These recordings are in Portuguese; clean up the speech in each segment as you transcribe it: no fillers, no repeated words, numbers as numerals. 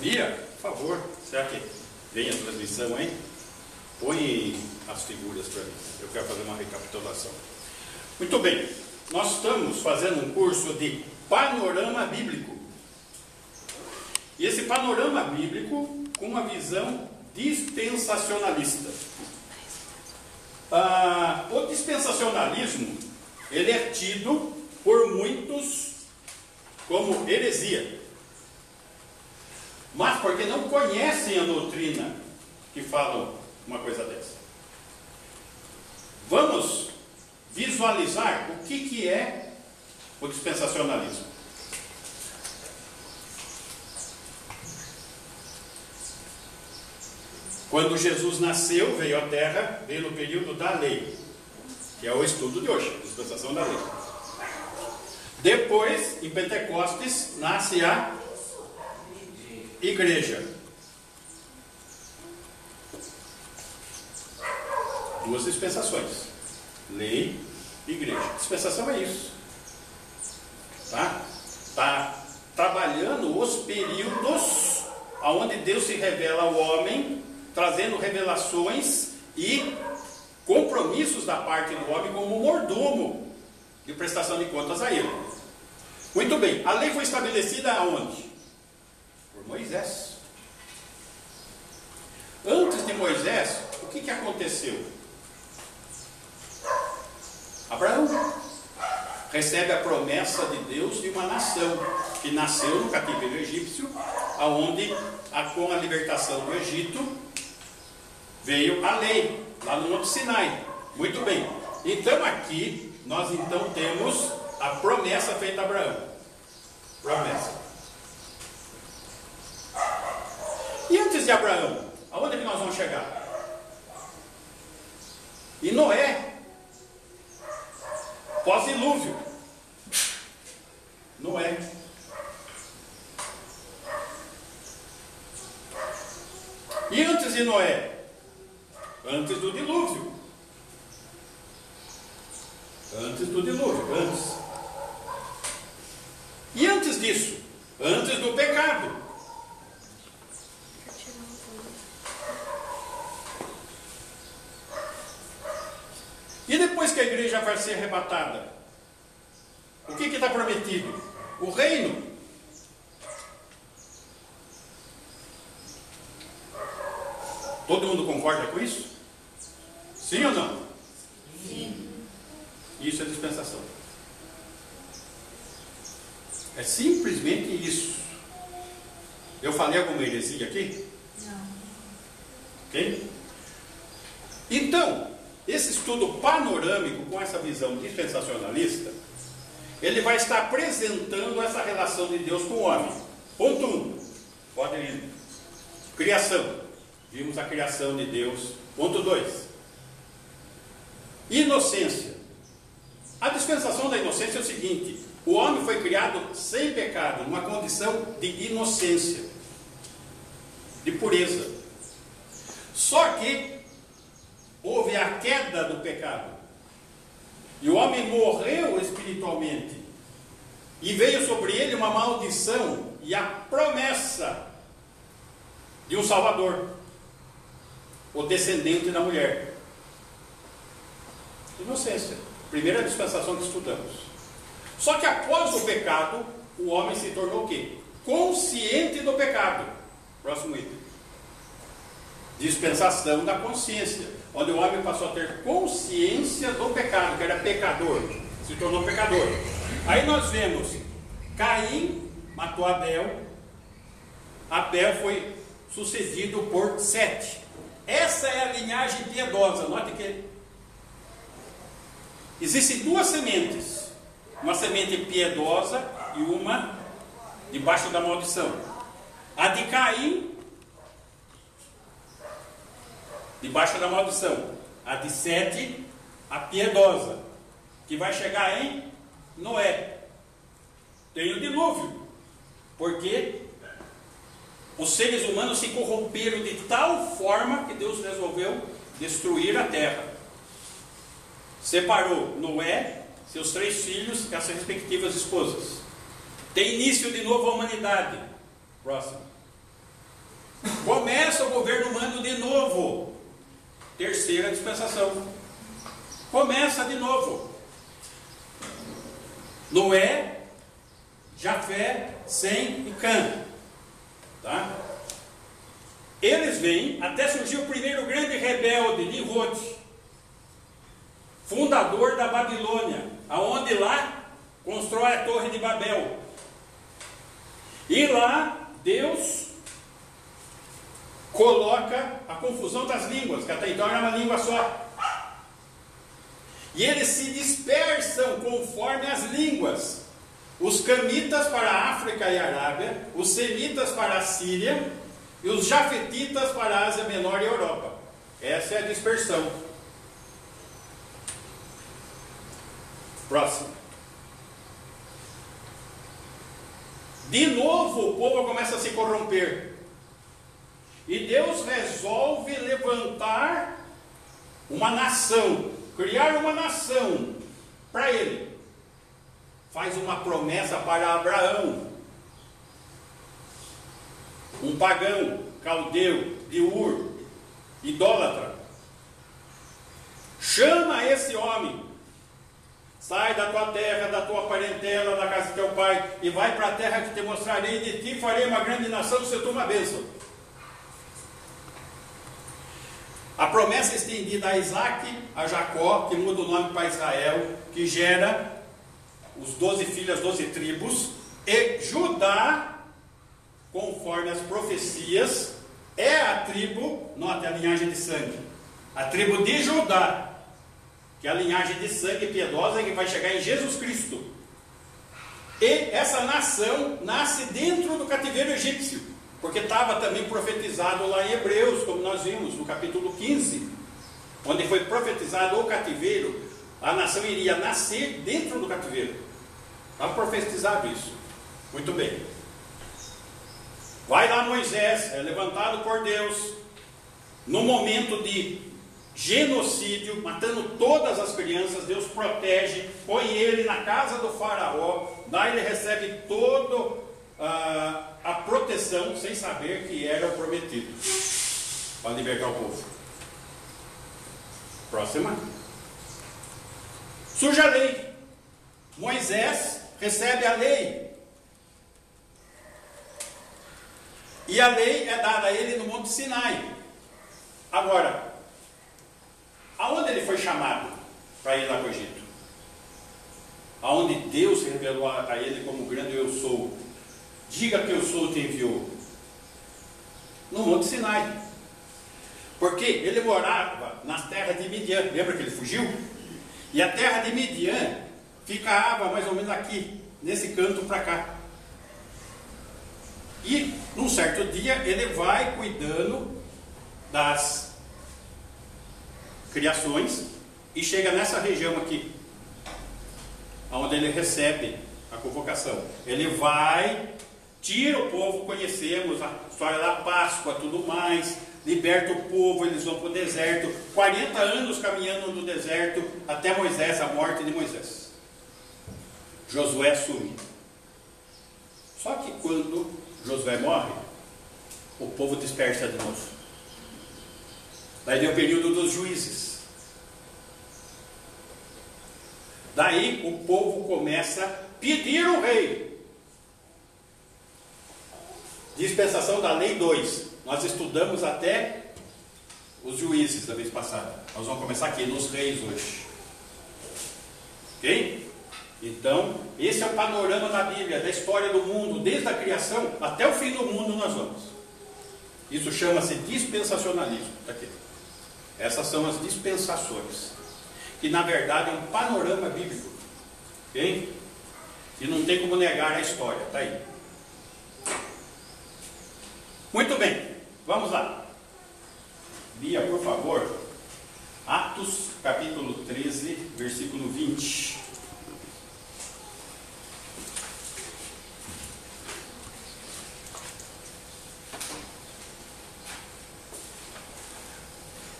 dia, por favor, será que vem a transmissão, hein? Põe as figuras para mim, eu quero fazer uma recapitulação. Muito bem, nós estamos fazendo um curso de panorama bíblico. E esse panorama bíblico com uma visão dispensacionalista. O dispensacionalismo, ele é tido por muitos como heresia, mas porque não conhecem a doutrina que falam uma coisa dessa. Vamos visualizar o que é o dispensacionalismo. Quando Jesus nasceu, veio à Terra, veio no período da lei, que é o estudo de hoje, dispensação da lei. Depois, em Pentecostes, nasce a igreja. Duas dispensações, lei e igreja. Dispensação é isso, tá trabalhando os períodos onde Deus se revela ao homem, trazendo revelações e compromissos da parte do homem como mordomo de prestação de contas a ele. Muito bem, a lei foi estabelecida aonde? Por Moisés. Antes de Moisés, o que aconteceu? Abraão recebe a promessa de Deus de uma nação que nasceu no cativeiro egípcio, aonde com a libertação do Egito veio a lei, lá no Monte Sinai. Muito bem, então aqui nós então temos a promessa feita a Abraão. Promessa. E antes de Abraão, aonde é que nós vamos chegar? E Noé, pós-dilúvio. Noé. E antes de Noé? Antes do dilúvio. Antes do dilúvio, antes. E antes disso? Antes do pecado. E depois que a igreja vai ser arrebatada? O que está prometido? O reino. Todo mundo concorda com isso? Sim ou não? Sim. Isso é dispensação. É simplesmente isso. Eu falei alguma heresia aqui? Não. Ok? Então, esse estudo panorâmico com essa visão dispensacionalista, ele vai estar apresentando essa relação de Deus com o homem. Ponto 1. Pode ir. Criação. Vimos a criação de Deus. Ponto 2. Inocência. A dispensação da inocência é o seguinte: o homem foi criado sem pecado, numa condição de inocência, de pureza. Só que houve a queda do pecado, e o homem morreu espiritualmente, e veio sobre ele uma maldição e a promessa de um Salvador, o descendente da mulher. Inocência, primeira dispensação que estudamos. Só que após o pecado, o homem se tornou o quê? Consciente do pecado. Próximo item. Dispensação da consciência, onde o homem passou a ter consciência do pecado, que era pecador, se tornou pecador. Aí nós vemos Caim matou Abel, Abel foi sucedido por Sete. Essa é a linhagem piedosa. Note que existem duas sementes, uma semente piedosa e uma debaixo da maldição. A de Caim, debaixo da maldição. A de Sete, a piedosa, que vai chegar em Noé. Tem o dilúvio, porque os seres humanos se corromperam de tal forma que Deus resolveu destruir a terra. Separou Noé, seus 3 filhos e as respectivas esposas. Tem início de novo a humanidade. Próximo. Começa o governo humano de novo. Terceira dispensação. Começa de novo. Noé, Jafé, Sem e Cã. Tá? Eles vêm até surgir o primeiro grande rebelde, Nimrod, fundador da Babilônia, aonde lá constrói a Torre de Babel. E lá Deus coloca a confusão das línguas, que até então era uma língua só. E eles se dispersam conforme as línguas. Os camitas para a África e a Arábia, os semitas para a Síria e os jafetitas para a Ásia Menor e a Europa. Essa é a dispersão. Próximo. De novo o povo começa a se corromper. E Deus resolve levantar uma nação, criar uma nação para ele. Faz uma promessa para Abraão, um pagão, caldeu, de Ur, idólatra. Chama esse homem, sai da tua terra, da tua parentela, da casa de teu pai, e vai para a terra que te mostrarei, de ti farei uma grande nação, se tu uma bênção. A promessa é estendida a Isaac, a Jacó, que muda o nome para Israel, que gera os 12 filhos, 12 tribos, e Judá, conforme as profecias, é a tribo, note a linhagem de sangue, a tribo de Judá, que é a linhagem de sangue piedosa que vai chegar em Jesus Cristo. E essa nação nasce dentro do cativeiro egípcio, porque estava também profetizado lá em Hebreus, como nós vimos no capítulo 15, onde foi profetizado o cativeiro, a nação iria nascer dentro do cativeiro. Está profetizado isso. Muito bem. Vai lá Moisés, é levantado por Deus, no momento de genocídio, matando todas as crianças. Deus protege, põe ele na casa do faraó, daí ele recebe toda a proteção, sem saber que era o prometido, para libertar o povo. Próxima. Surge a lei. Moisés recebe a lei. E a lei é dada a ele no Monte Sinai. Agora, aonde ele foi chamado para ir lá para o Egito? Aonde Deus revelou a ele como grande eu sou. Diga que eu sou, te enviou. No Monte Sinai. Porque ele morava nas terras de Midian. Lembra que ele fugiu? E a terra de Midian ficava mais ou menos aqui, nesse canto para cá. E num certo dia ele vai cuidando das criações e chega nessa região aqui, onde ele recebe a convocação. Ele vai, tira o povo, conhecemos a história da Páscoa, tudo mais, liberta o povo, eles vão para o deserto, 40 anos caminhando no deserto, até Moisés, a morte de Moisés. Josué assume. Só que quando Josué morre, o povo dispersa de novo. Daí vem o período dos juízes. Daí o povo começa a pedir o rei. Dispensação da lei 2. Nós estudamos até os juízes da vez passada. Nós vamos começar aqui nos reis hoje. Ok? Então, esse é o panorama da Bíblia, da história do mundo, desde a criação até o fim do mundo nós vamos. Isso chama-se dispensacionalismo. Tá aqui. Essas são as dispensações, que na verdade é um panorama bíblico. Ok? E não tem como negar a história, está aí. Muito bem, vamos lá. Bia, por favor, Atos capítulo 13, versículo 20.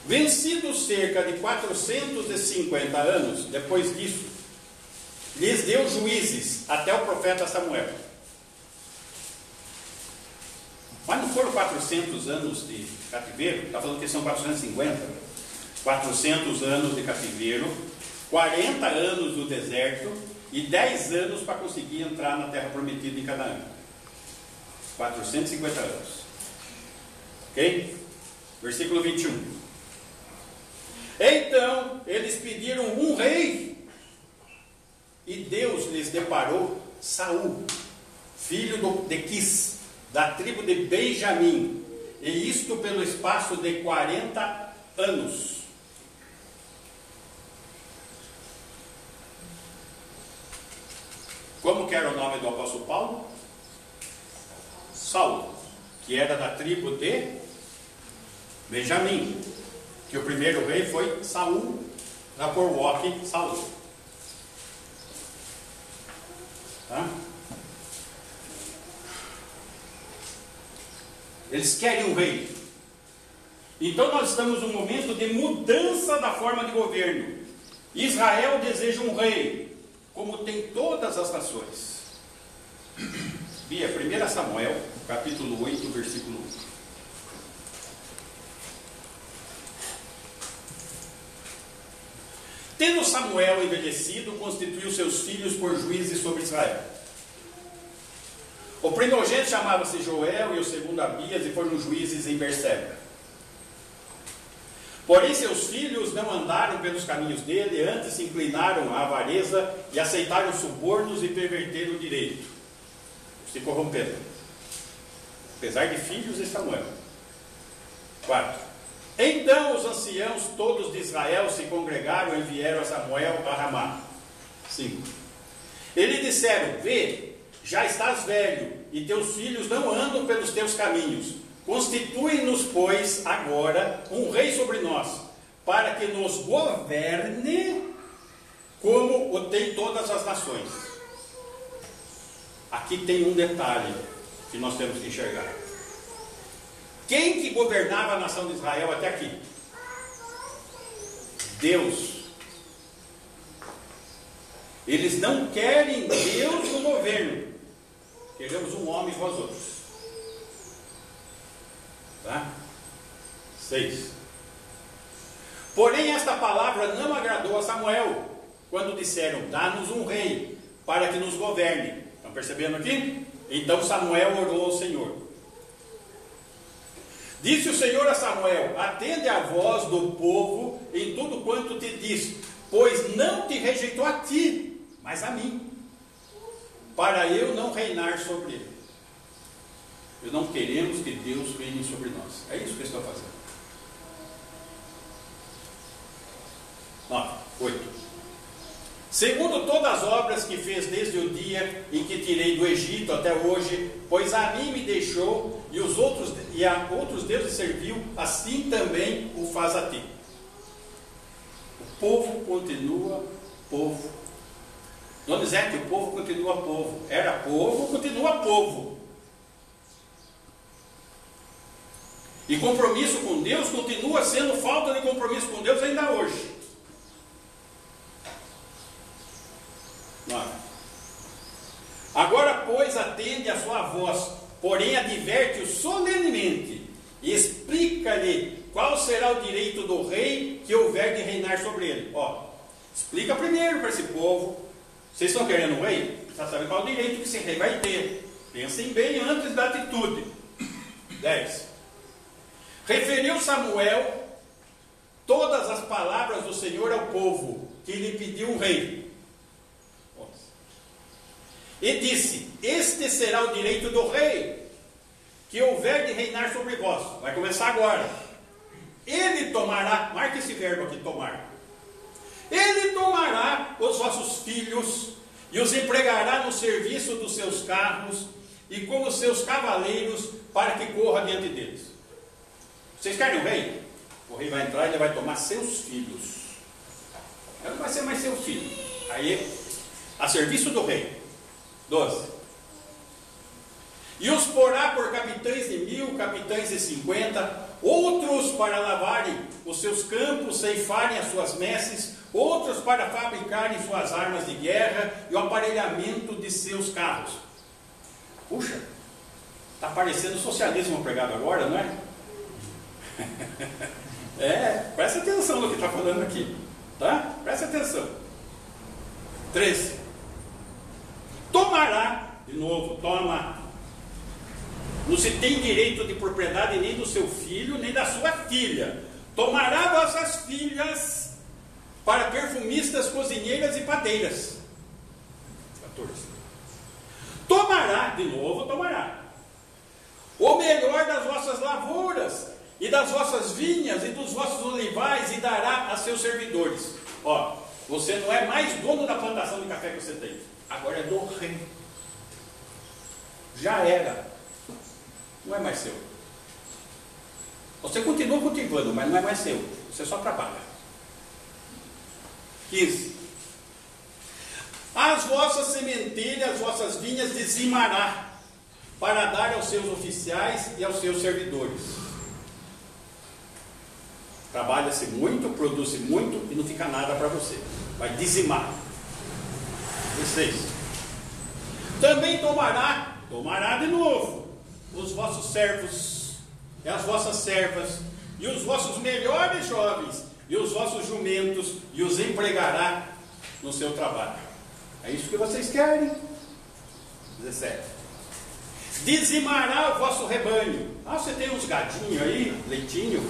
Vencidos cerca de 450 anos, depois disso, lhes deu juízes até o profeta Samuel. Mas não foram 400 anos de cativeiro? Está falando que são 450. 400 anos de cativeiro, 40 anos no deserto e 10 anos para conseguir entrar na terra prometida em Canaã. 450 anos. Ok? Versículo 21. Então eles pediram um rei, e Deus lhes deparou Saul, filho de Quis, da tribo de Benjamim, e isto pelo espaço de 40 anos. Como que era o nome do apóstolo Paulo? Saul, que era da tribo de Benjamim, que o primeiro rei foi Saul, na Corwalk, Saul. Tá? Eles querem um rei. Então nós estamos num momento de mudança da forma de governo. Israel deseja um rei, como tem todas as nações. Bia, 1 Samuel, capítulo 8, versículo 1. Tendo Samuel envelhecido, constituiu seus filhos por juízes sobre Israel. O primogênito chamava-se Joel e o segundo Abias, e foram juízes em Berseba. Porém seus filhos não andaram pelos caminhos dele, antes se inclinaram à avareza e aceitaram subornos e perverteram o direito, se corromperam, apesar de filhos de Samuel. 4. Então os anciãos todos de Israel se congregaram e vieram a Samuel a Ramá. 5. Eles disseram: vê, já estás velho, e teus filhos não andam pelos teus caminhos. Constitui-nos, pois, agora um rei sobre nós, para que nos governe como o tem todas as nações. Aqui tem um detalhe que nós temos que enxergar. Quem que governava a nação de Israel até aqui? Deus. Eles não querem Deus no governo. Queremos um homem igual aos outros. Tá? 6. Porém esta palavra não agradou a Samuel, quando disseram: dá-nos um rei, para que nos governe. Estão percebendo aqui? Então Samuel orou ao Senhor. Disse o Senhor a Samuel: atende a voz do povo em tudo quanto te diz, pois não te rejeitou a ti, mas a mim, para eu não reinar sobre ele. Nós não queremos que Deus reine sobre nós. É isso que eu estou fazendo. 9, 8. Segundo todas as obras que fez desde o dia em que tirei do Egito até hoje, pois a mim me deixou e a outros deuses serviu, assim também o faz a ti. O povo continua povo. Donizete, o povo continua povo. Era povo, continua povo. E compromisso com Deus continua sendo falta de compromisso com Deus ainda hoje. 9. Agora, pois, atende a sua voz, porém adverte-o solenemente e explica-lhe qual será o direito do rei que houver de reinar sobre ele. Explica primeiro para esse povo. Vocês estão querendo um rei? Já sabem qual é o direito que esse rei vai ter. Pensem bem antes da atitude. 10. Referiu Samuel todas as palavras do Senhor ao povo, que lhe pediu um rei. E disse: este será o direito do rei, que houver de reinar sobre vós. Vai começar agora. Ele tomará, marca esse verbo aqui, tomar. Ele tomará os vossos filhos e os empregará no serviço dos seus carros e como seus cavaleiros, para que corra diante deles. Vocês querem um rei? O rei vai entrar e ele vai tomar seus filhos. Ele não vai ser mais seu filho. Aí, a serviço do rei. 12. E os porá por capitães de 1000, capitães de 50, outros para lavarem os seus campos, ceifarem as suas messes, outros para fabricarem suas armas de guerra e o aparelhamento de seus carros. Puxa, Está parecendo socialismo pregado agora, não é? Presta atenção no que está falando aqui, tá? Presta atenção. 13. Tomará, de novo, toma. Não se tem direito de propriedade nem do seu filho, nem da sua filha. Tomará vossas filhas para perfumistas, cozinheiras e padeiras. 14. Tomará, de novo, tomará o melhor das vossas lavouras e das vossas vinhas e dos vossos olivais e dará a seus servidores. Ó, você não é mais dono da plantação de café que você tem, agora é do rei. Já era, não é mais seu. Você continua cultivando, mas não é mais seu, você só trabalha. 15. As vossas sementeiras, as vossas vinhas dizimará, para dar aos seus oficiais e aos seus servidores. Trabalha-se muito, produz-se muito e não fica nada para você. Vai dizimar. 16. Também tomará de novo os vossos servos e as vossas servas e os vossos melhores jovens e os vossos jumentos e os empregará no seu trabalho. É isso que vocês querem? 17. Dizimará o vosso rebanho. Você tem uns gadinhos aí, leitinho,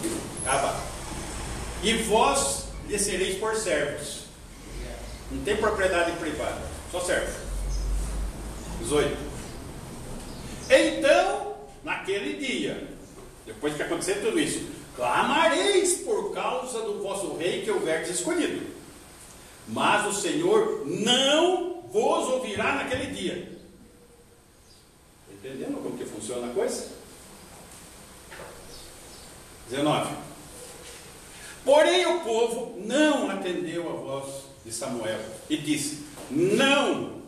e vós lhe sereis por servos. Não tem propriedade privada, só servo. 18. Então, naquele dia, depois que acontecer tudo isso, clamareis por causa do vosso rei que houverdes escolhido. Mas o Senhor não vos ouvirá naquele dia. Entendendo como que funciona a coisa? 19. Porém o povo não atendeu a voz de Samuel e disse: não,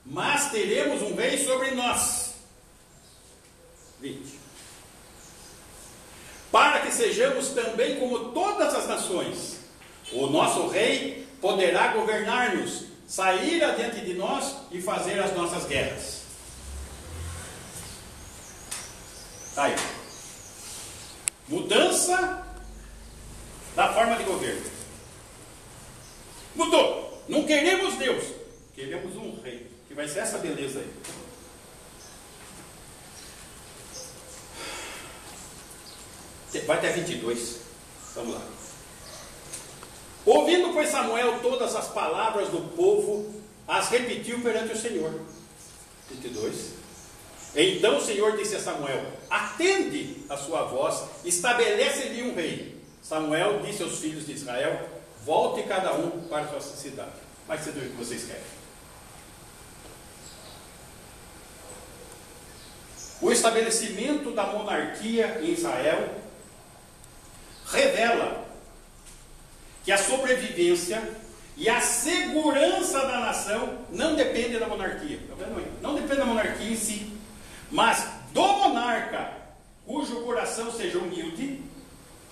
mas teremos um rei sobre nós. 20. Para que sejamos também como todas as nações. O nosso rei poderá governar-nos, sair adiante de nós e fazer as nossas guerras. Tá aí. Mudança da forma de governo. Mudou. Não queremos Deus, queremos um rei, que vai ser essa beleza aí. Vai até 22. Vamos lá. Ouvindo, pois, Samuel todas as palavras do povo, as repetiu perante o Senhor. 22. Então o Senhor disse a Samuel: atende a sua voz, estabelece-lhe um rei. Samuel disse aos filhos de Israel: volte cada um para a sua cidade. Vai ser do que vocês querem. O estabelecimento da monarquia em Israel revela que a sobrevivência e a segurança da nação não depende da monarquia. Não depende da monarquia em si, mas do monarca, cujo coração seja humilde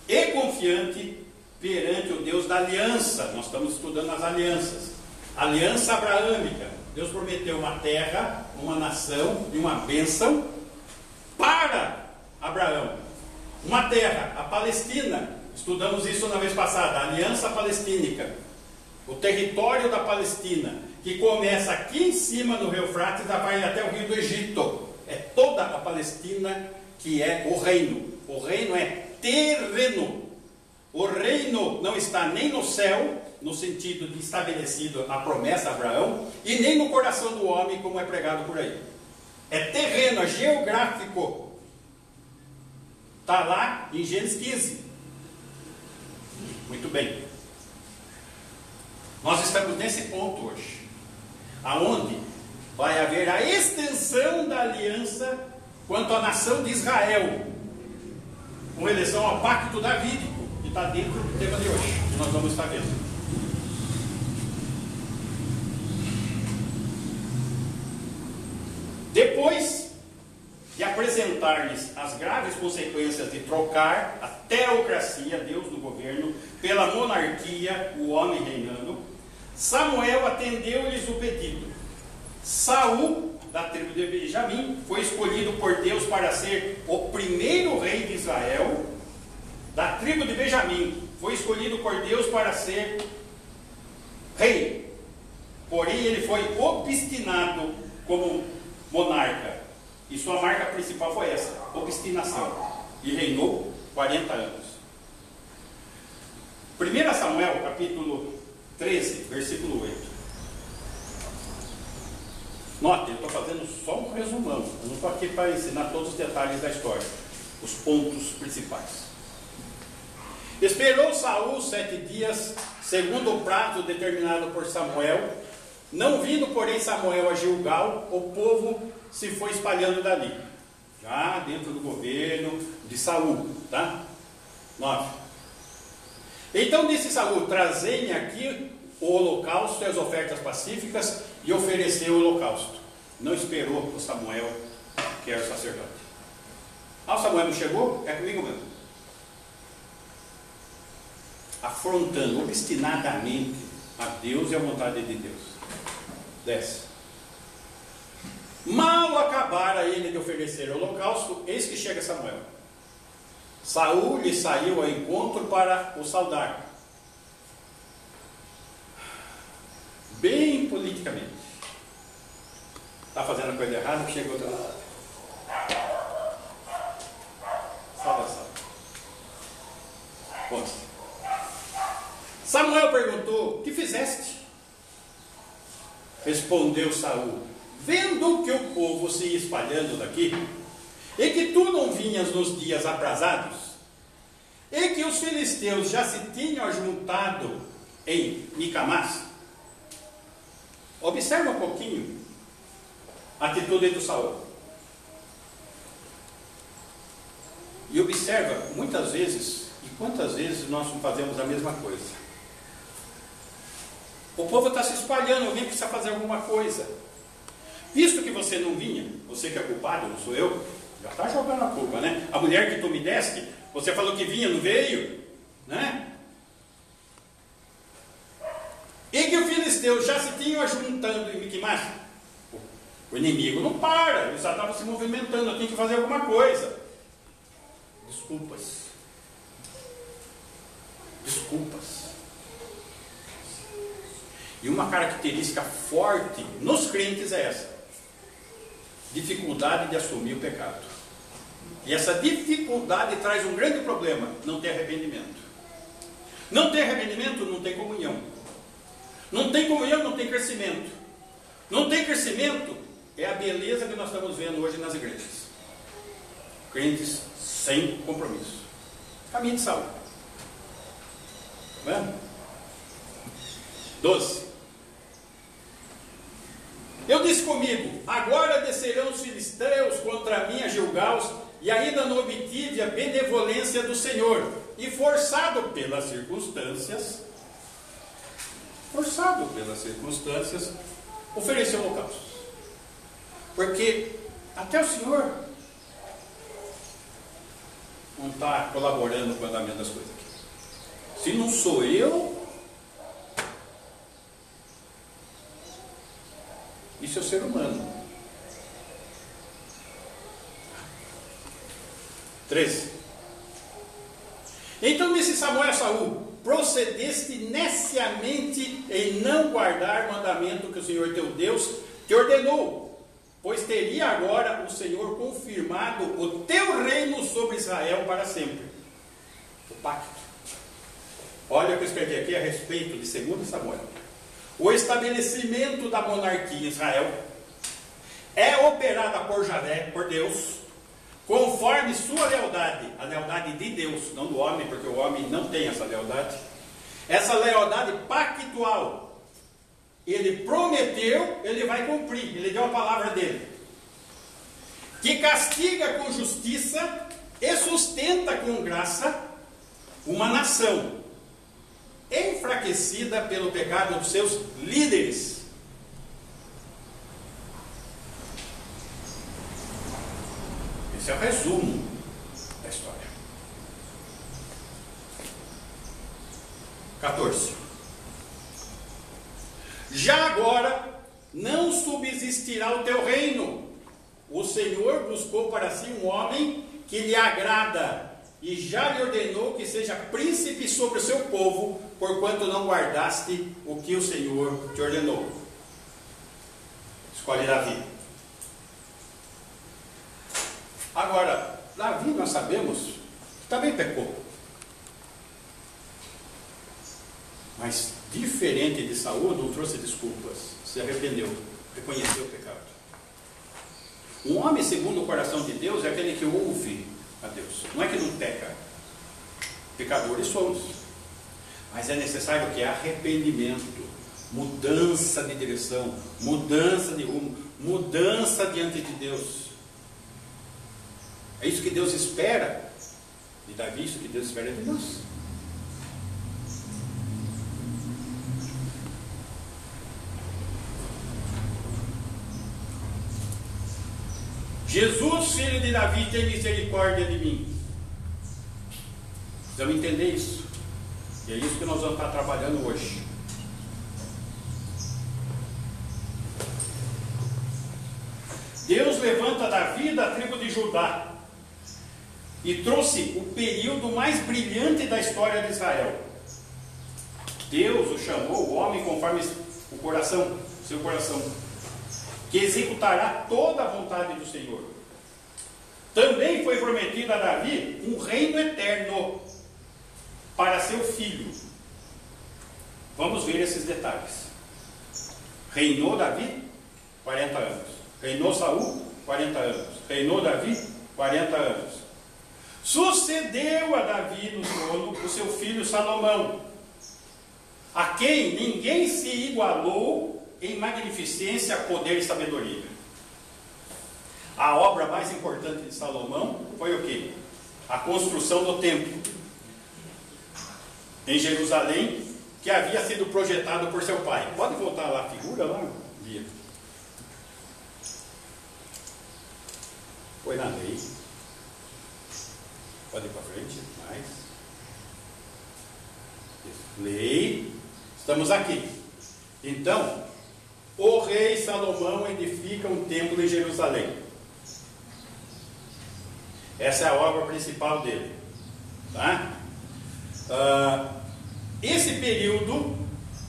e confiante perante o Deus da aliança. Nós estamos estudando as alianças. Aliança abraâmica. Deus prometeu uma terra, uma nação e uma bênção para Abraão. Uma terra, a Palestina. Estudamos isso na vez passada. A aliança palestínica. O território da Palestina, que começa aqui em cima no Rio Eufrates e vai até o Rio do Egito. É toda a Palestina que é o reino. O reino é terreno. O reino não está nem no céu, no sentido de estabelecido a promessa a Abraão, e nem no coração do homem, como é pregado por aí. É terreno, é geográfico. Está lá em Gênesis 15. Muito bem. Nós estamos nesse ponto hoje, aonde vai haver a extensão da aliança quanto à nação de Israel, com relação ao pacto davídico, que está dentro do tema de hoje, que nós vamos estar vendo. Depois de apresentar-lhes as graves consequências de trocar a teocracia, Deus no governo, pela monarquia, o homem reinando, Samuel atendeu-lhes o pedido. Saul da tribo de Benjamim, foi escolhido por Deus para ser o primeiro rei de Israel. Da tribo de Benjamim, foi escolhido por Deus para ser rei. Porém, ele foi obstinado como monarca. E sua marca principal foi essa, obstinação. E reinou 40 anos. 1 Samuel, capítulo 13, versículo 8. Note, eu estou fazendo só um resumão. Eu não estou aqui para ensinar todos os detalhes da história, os pontos principais. Esperou Saul 7 dias, segundo o prazo determinado por Samuel. Não vindo, porém, Samuel a Gilgal, o povo se foi espalhando dali, já dentro do governo de Saul, tá? 9. Então disse Saul: trazei-me aqui o holocausto e as ofertas pacíficas, e ofereceu o holocausto. Não esperou o Samuel, que era o sacerdote. Ah, o Samuel não chegou? É comigo mesmo. Afrontando obstinadamente a Deus e a vontade de Deus. 10. Mal acabara ele de oferecer o holocausto, eis que chega Samuel. Saul lhe saiu ao encontro para o saudar. Bem politicamente. Está fazendo a coisa errada, que chegou do lado. Saudação. Bom. Samuel perguntou: que fizeste? Respondeu Saul: vendo que o povo se ia espalhando daqui, e que tu não vinhas nos dias aprazados, e que os filisteus já se tinham ajuntado em Micamás. Observa um pouquinho a atitude do Saul. E observa muitas vezes, e quantas vezes nós fazemos a mesma coisa. O povo está se espalhando, alguém precisa fazer alguma coisa. Visto que você não vinha, você que é culpado, não sou eu, já está jogando a culpa, né? A mulher que tu me deste, você falou que vinha, não veio, né? E que os filisteus já se tinham ajuntando em Miquimás. O inimigo não para, ele já estava se movimentando, eu tenho que fazer alguma coisa. Desculpas. Desculpas. E uma característica forte nos crentes é essa: dificuldade de assumir o pecado. E essa dificuldade traz um grande problema: não ter arrependimento. Não ter arrependimento, não tem comunhão. Não tem comunhão, não tem crescimento. Não tem crescimento, é a beleza que nós estamos vendo hoje nas igrejas. Crentes sem compromisso. Caminho de Saul. Está vendo? 12. Eu disse comigo: agora descerão os filisteus contra mim a Gilgal, e ainda não obtive a benevolência do Senhor, e forçado pelas circunstâncias, ofereceu holocaustos. Porque até o Senhor não está colaborando com o andamento das coisas aqui. Se não sou eu, isso é o ser humano. 13. Então disse Samuel a Saul: procedeste neciamente em não guardar o mandamento que o Senhor teu Deus te ordenou, pois teria agora o Senhor confirmado o teu reino sobre Israel para sempre. O pacto. Olha o que eu escrevi aqui a respeito de 2 Samuel. O estabelecimento da monarquia em Israel é operada por Javé, por Deus, conforme sua lealdade, a lealdade de Deus, não do homem, porque o homem não tem essa lealdade. Essa lealdade pactual. Ele prometeu, ele vai cumprir, ele deu a palavra dele. Que castiga com justiça e sustenta com graça uma nação enfraquecida pelo pecado dos seus líderes. Esse é o resumo da história. 14. Já agora não subsistirá o teu reino. O Senhor buscou para si um homem que lhe agrada, e já lhe ordenou que seja príncipe sobre o seu povo, porquanto não guardaste o que o Senhor te ordenou. Escolhe Davi. Agora, Davi, nós sabemos, também pecou. Mas, diferente de Saul, não trouxe desculpas. Se arrependeu, reconheceu o pecado. Um homem segundo o coração de Deus é aquele que ouve a Deus. Não é que não peca. Pecadores somos. Mas é necessário que arrependimento, mudança de direção, mudança de rumo, mudança diante de Deus. É isso que Deus espera de Davi, isso que Deus espera de nós. Jesus, filho de Davi, tem misericórdia de mim. Precisamos entender isso. E é isso que nós vamos estar trabalhando hoje. Deus levanta Davi da tribo de Judá e trouxe o período mais brilhante da história de Israel. Deus o chamou, o homem conforme o coração, seu coração, que executará toda a vontade do Senhor. Também foi prometido a Davi um reino eterno para seu filho. Vamos ver esses detalhes. Reinou Davi 40 anos. Reinou Saul 40 anos. Reinou Davi 40 anos. Sucedeu a Davi no trono o seu filho Salomão, a quem ninguém se igualou em magnificência, poder e sabedoria. A obra mais importante de Salomão foi o quê? A construção do templo em Jerusalém, que havia sido projetado por seu pai. Pode voltar lá a figura lá, Bia? Foi na lei. Pode ir para frente, mais. Lei. Estamos aqui. Então, o rei Salomão edifica um templo em Jerusalém. Essa é a obra principal dele. Tá? Esse período,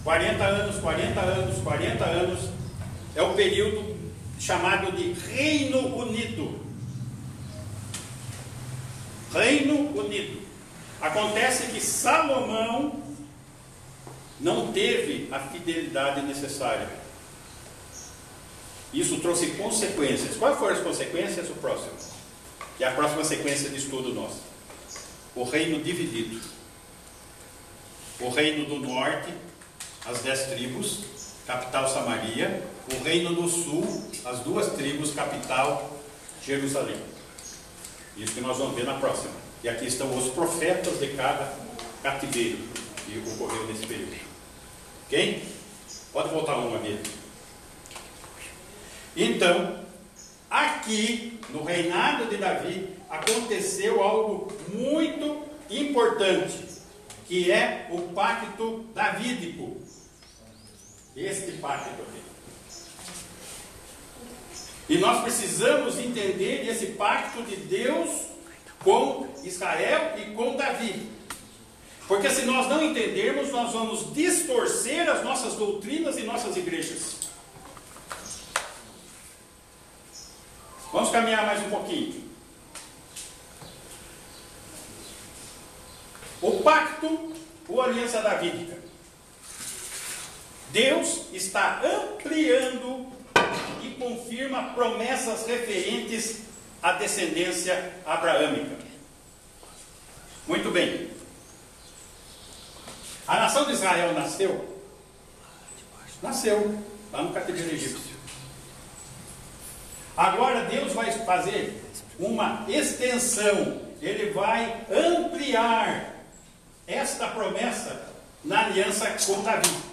40 anos, 40 anos, 40 anos, é o período chamado de Reino Unido. Reino Unido. Acontece que Salomão não teve a fidelidade necessária. Isso trouxe consequências. Quais foram as consequências? O próximo. Que é a próxima sequência de estudo nosso. O reino dividido. O reino do norte, as 10 tribos, capital Samaria. O reino do sul, as 2 tribos, capital Jerusalém. Isso que nós vamos ver na próxima. E aqui estão os profetas de cada cativeiro que ocorreu nesse período. Ok? Pode voltar uma vez. Então, aqui, no reinado de Davi, aconteceu algo muito importante, que é o pacto davídico. Este pacto aqui. E nós precisamos entender esse pacto de Deus com Israel e com Davi. Porque se nós não entendermos, nós vamos distorcer as nossas doutrinas e nossas igrejas. Vamos caminhar mais um pouquinho. O pacto ou aliança davídica. Deus está ampliando e confirma promessas referentes à descendência abraâmica. Muito bem. A nação de Israel nasceu lá no cativeiro egípcio. Agora Deus vai fazer uma extensão. Ele vai ampliar esta promessa na aliança com Davi.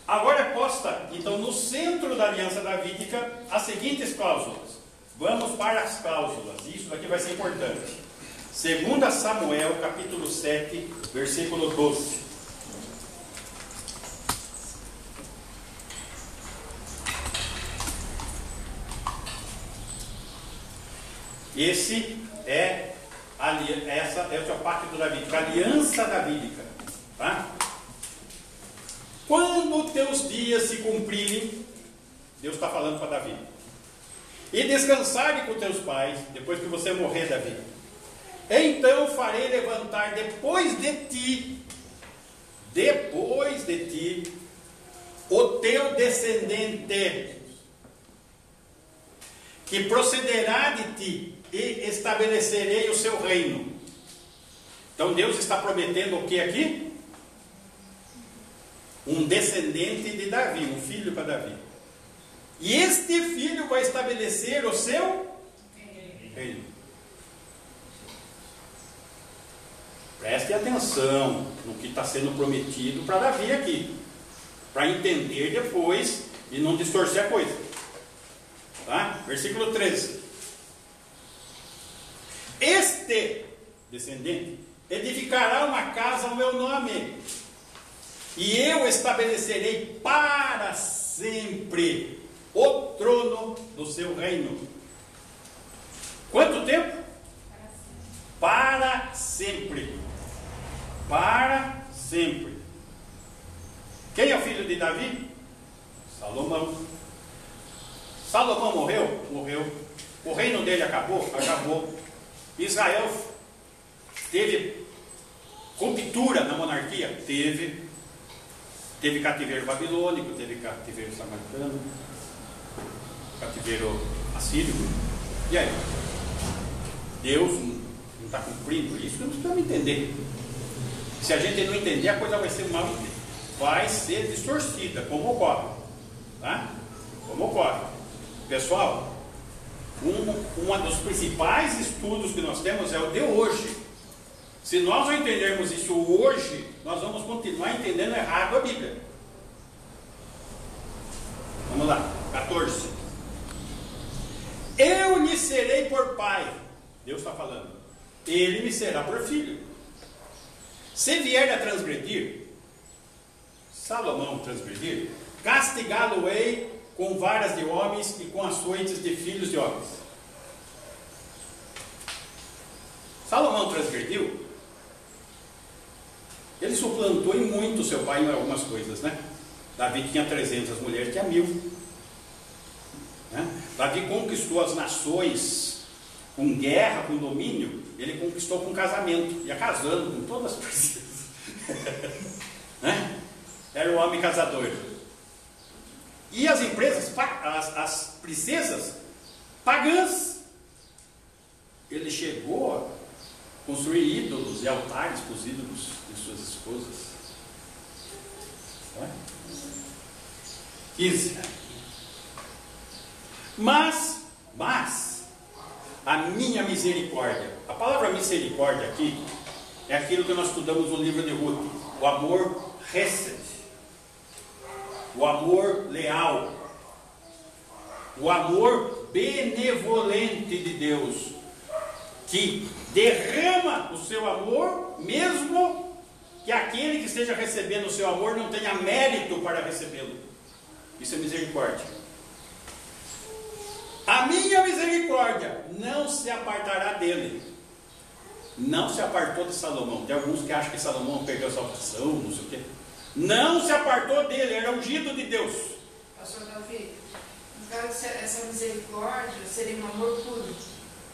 Agora é posta, então, no centro da aliança davídica, as seguintes cláusulas. Vamos para as cláusulas. Isso daqui vai ser importante. 2 Samuel, capítulo 7, versículo 12. Essa é o pacto davídico, a aliança davídica. Tá? Quando teus dias se cumprirem, Deus está falando para Davi, e descansarem com teus pais, depois que você morrer, Davi, então farei levantar depois de ti, o teu descendente, que procederá de ti, e estabelecerei o seu reino. Então Deus está prometendo o que aqui? Um descendente de Davi, um filho para Davi. E este filho vai estabelecer o seu reino. Preste atenção no que está sendo prometido para Davi aqui, para entender depois e não distorcer a coisa. Tá? Versículo 13. Este descendente edificará uma casa ao meu nome, e eu estabelecerei para sempre o trono do seu reino. Quanto tempo? Para sempre. Para sempre. Quem é o filho de Davi? Salomão. Salomão morreu? Morreu. O reino dele acabou? Acabou. Israel teve ruptura na monarquia? Teve. Teve cativeiro babilônico, teve cativeiro samaritano, cativeiro assírio. E aí? Deus não está cumprindo isso? Nós precisamos entender. Se a gente não entender, a coisa vai ser mal entendida. Vai ser distorcida, como ocorre. Tá? Como ocorre. Pessoal, um dos principais estudos que nós temos é o de hoje. Se nós não entendermos isso hoje, nós vamos continuar entendendo errado a Bíblia. Vamos lá, 14. Eu lhe serei por pai. Deus está falando. Ele me será por filho. Se vier a transgredir, Salomão transgredir, castigá-lo-ei com varas de homens e com açoites de filhos de homens. Salomão transgrediu. Ele suplantou em muito seu pai em algumas coisas, né? Davi tinha 300, mulheres tinha 1000. Né? Davi conquistou as nações com guerra, com domínio. Ele conquistou com casamento, ia casando com todas as princesas. Né? Era um homem casador. E as empresas, as princesas pagãs. Ele chegou a construir ídolos e altares para os ídolos de suas esposas. 15. Mas a minha misericórdia. A palavra misericórdia aqui é aquilo que nós estudamos no livro de Ruth. O amor hesed, o amor leal, o amor benevolente de Deus, que derrama o seu amor, mesmo que aquele que esteja recebendo o seu amor não tenha mérito para recebê-lo. Isso é misericórdia. A minha misericórdia não se apartará dele. Não se apartou de Salomão. Tem alguns que acham que Salomão perdeu a salvação, não sei o quê. Não se apartou dele, era ungido de Deus. Pastor Davi, no caso, essa misericórdia seria um amor puro.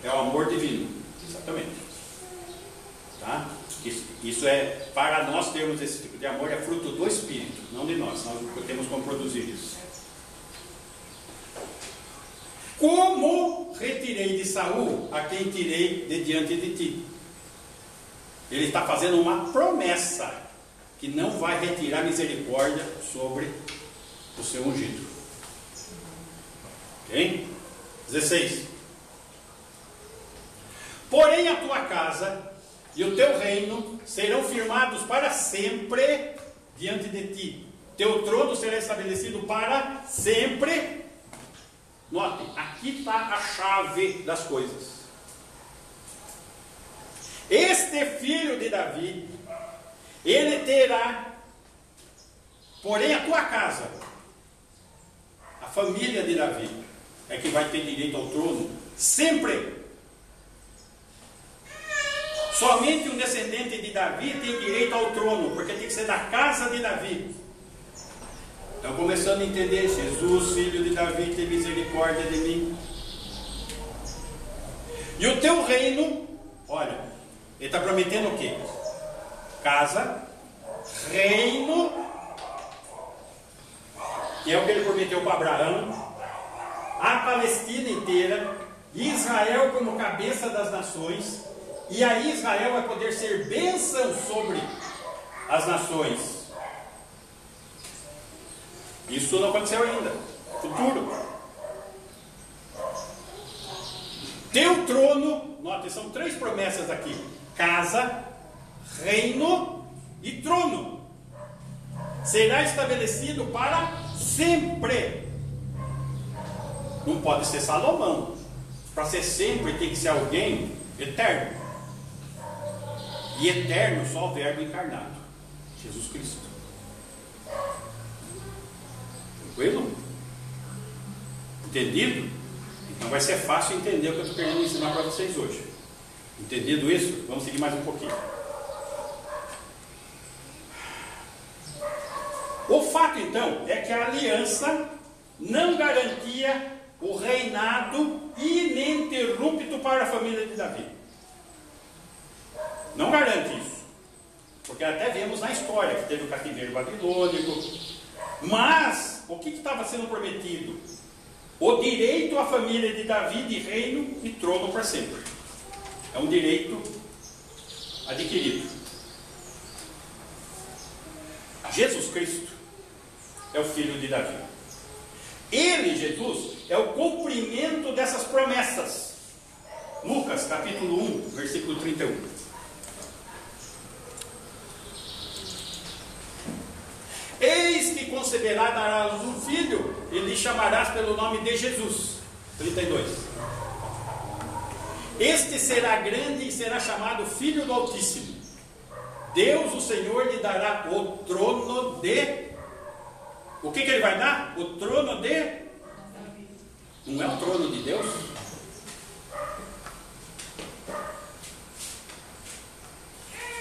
É o amor divino, exatamente. Tá? Isso é, para nós termos esse tipo de amor, é fruto do Espírito, não de nós. Nós não temos como produzir isso. Como retirei de Saul a quem tirei de diante de ti? Ele está fazendo uma promessa que não vai retirar misericórdia sobre o seu ungido. Ok? 16. Porém a tua casa e o teu reino serão firmados para sempre diante de ti. Teu trono será estabelecido para sempre. Notem, aqui está a chave das coisas. Este filho de Davi, ele terá, porém, a tua casa, a família de Davi, é que vai ter direito ao trono, sempre. Somente um descendente de Davi tem direito ao trono, porque tem que ser da casa de Davi. Então, começando a entender, Jesus, filho de Davi, tem misericórdia de mim. E o teu reino, olha, ele está prometendo o quê? Casa, reino, que é o que ele prometeu para Abraão, a Palestina inteira, Israel como cabeça das nações, e aí Israel vai poder ser bênção sobre as nações. Isso não aconteceu ainda, futuro. Teu trono, note, são 3 promessas aqui: casa, reino e trono. Será estabelecido para sempre. Não pode ser Salomão. Para ser sempre tem que ser alguém eterno. E eterno só o Verbo encarnado, Jesus Cristo. Tranquilo? Entendido? Então vai ser fácil entender o que eu estou querendo ensinar para vocês hoje. Entendido isso? Vamos seguir mais um pouquinho. O fato então é que a aliança não garantia o reinado ininterrupto para a família de Davi. Não garante isso, porque até vemos na história que teve o cativeiro babilônico. Mas o que estava sendo prometido? O direito à família de Davi de reino e trono para sempre. É um direito adquirido. Jesus Cristo é o filho de Davi. Ele, Jesus, é o cumprimento dessas promessas. Lucas capítulo 1, versículo 31. Eis que conceberá, darás um filho, e lhe chamarás pelo nome de Jesus. 32. Este será grande e será chamado Filho do Altíssimo. Deus, o Senhor, lhe dará o trono de... O que ele vai dar? O trono de... Não é o trono de Deus?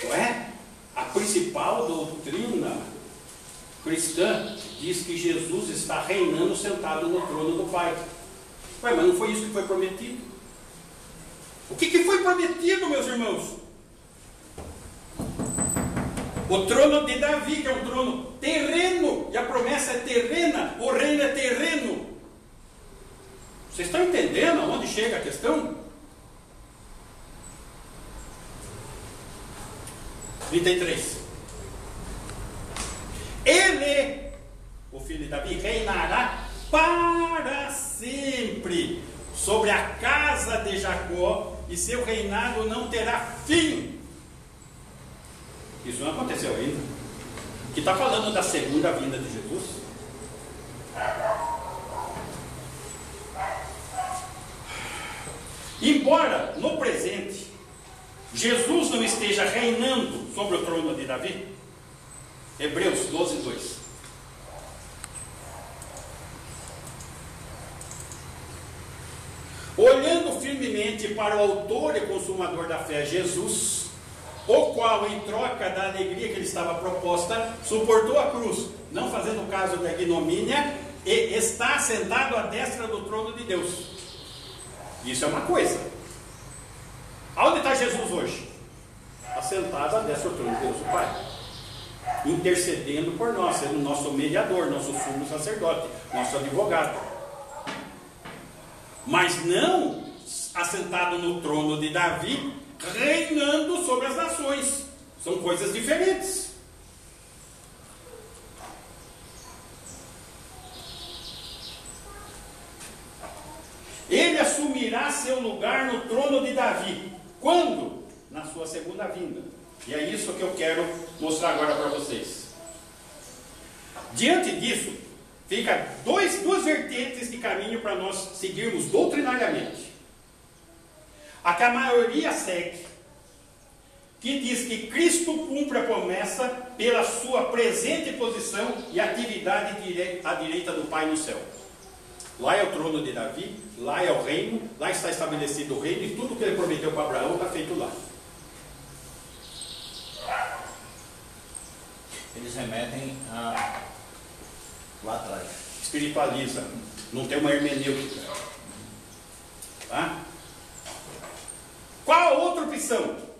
Ué? A principal doutrina cristã diz que Jesus está reinando sentado no trono do Pai. Ué, mas não foi isso que foi prometido? O que foi prometido, meus irmãos? O trono de Davi, que é um trono terreno, e a promessa é terrena, o reino é terreno. Vocês estão entendendo aonde chega a questão? 33. Ele, o filho de Davi, reinará para sempre sobre a casa de Jacó, e seu reinado não terá fim. Isso não aconteceu ainda. Que está falando da segunda vinda de Jesus. Embora no presente Jesus não esteja reinando sobre o trono de Davi, Hebreus 12, 2. Olhando firmemente para o autor e consumador da fé, Jesus, o qual, em troca da alegria que lhe estava proposta, suportou a cruz, não fazendo caso da ignomínia, e está sentado à destra do trono de Deus. Isso é uma coisa. Aonde está Jesus hoje? Está sentado à destra do trono de Deus, o Pai, intercedendo por nós, sendo nosso mediador, nosso sumo sacerdote, nosso advogado. Mas não assentado no trono de Davi, reinando sobre as nações. São coisas diferentes. Ele assumirá seu lugar no trono de Davi. Quando? Na sua segunda vinda. E é isso que eu quero mostrar agora para vocês. Diante disso, fica duas vertentes de caminho para nós seguirmos doutrinariamente. A que a maioria segue que diz que Cristo cumpre a promessa pela sua presente posição e atividade à direita do Pai no céu. Lá é o trono de Davi, lá é o reino, lá está estabelecido o reino, e tudo que ele prometeu para Abraão está feito lá. Eles remetem a lá atrás. Espiritualiza, não tem uma hermenêutica. Tá? Qual a outra opção?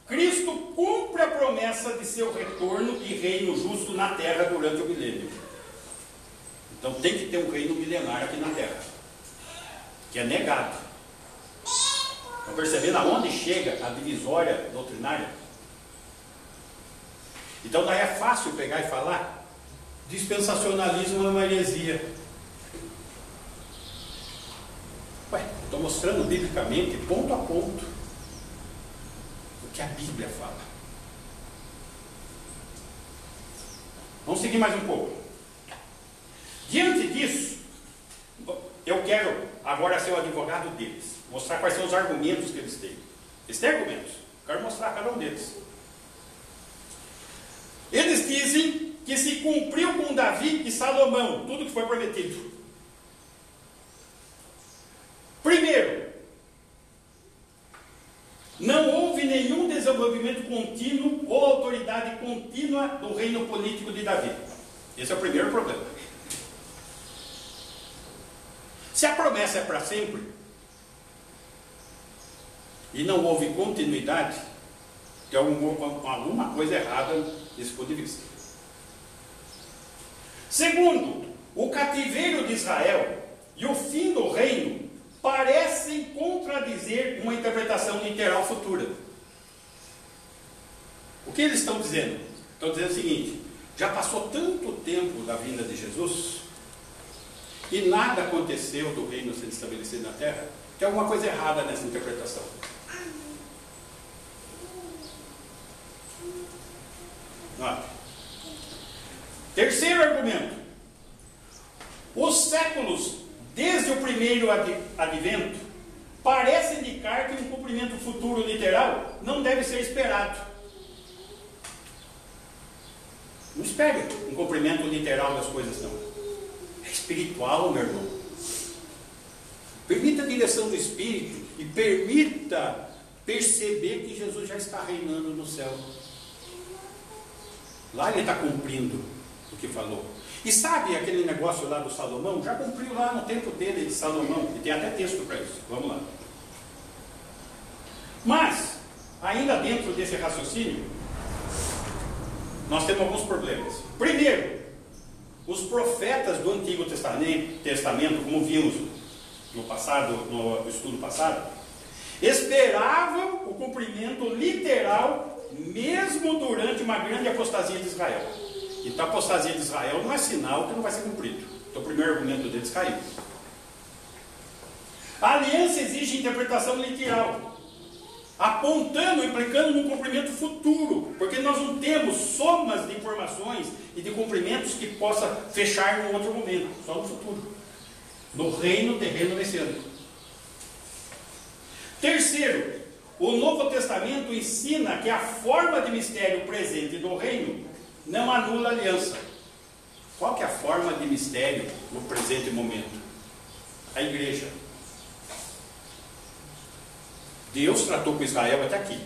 Cristo cumpre a promessa de seu retorno e reino justo na terra durante o milênio. Então tem que ter um reino milenar aqui na terra, que é negado. Estão percebendo aonde chega a divisória doutrinária? Então daí é fácil pegar e falar: dispensacionalismo é uma heresia. Ué, estou mostrando biblicamente, ponto a ponto, o que a Bíblia fala. Vamos seguir mais um pouco. Diante disso, eu quero agora ser o advogado deles, mostrar quais são os argumentos que eles têm. Eles têm argumentos, quero mostrar cada um deles. Eles dizem que se cumpriu com Davi e Salomão tudo que foi prometido. Primeiro, não houve nenhum desenvolvimento contínuo ou autoridade contínua do reino político de Davi. Esse é o primeiro problema. Se a promessa é para sempre e não houve continuidade, tem alguma coisa errada desse ponto de vista. Segundo, o cativeiro de Israel e o fim do reino parecem contradizer uma interpretação literal futura. O que eles estão dizendo? Estão dizendo o seguinte: já passou tanto tempo da vinda de Jesus e nada aconteceu do reino sendo estabelecido na terra, tem alguma coisa errada nessa interpretação. Terceiro argumento: os séculos desde o primeiro advento parecem indicar que um cumprimento futuro literal não deve ser esperado. Não espere um cumprimento literal das coisas, não. É espiritual, meu irmão. Permita a direção do Espírito e permita perceber que Jesus já está reinando no céu. Lá ele está cumprindo o que falou. E sabe aquele negócio lá do Salomão? Já cumpriu lá no tempo dele, de Salomão. E tem até texto para isso. Vamos lá. Mas, ainda dentro desse raciocínio, nós temos alguns problemas. Primeiro, os profetas do Antigo Testamento, como vimos no passado, no estudo passado, esperavam o cumprimento literal mesmo durante uma grande apostasia de Israel. Então a apostasia de Israel não é sinal que não vai ser cumprido. Então o primeiro argumento deles caiu. A aliança exige interpretação literal, apontando, implicando no cumprimento futuro, porque nós não temos somas de informações e de cumprimentos que possa fechar em outro momento, só no futuro, no reino terreno desse ano. Terceiro, o Novo Testamento ensina que a forma de mistério presente do reino não anula a aliança. Qual que é a forma de mistério no presente momento? A igreja. Deus tratou com Israel até aqui.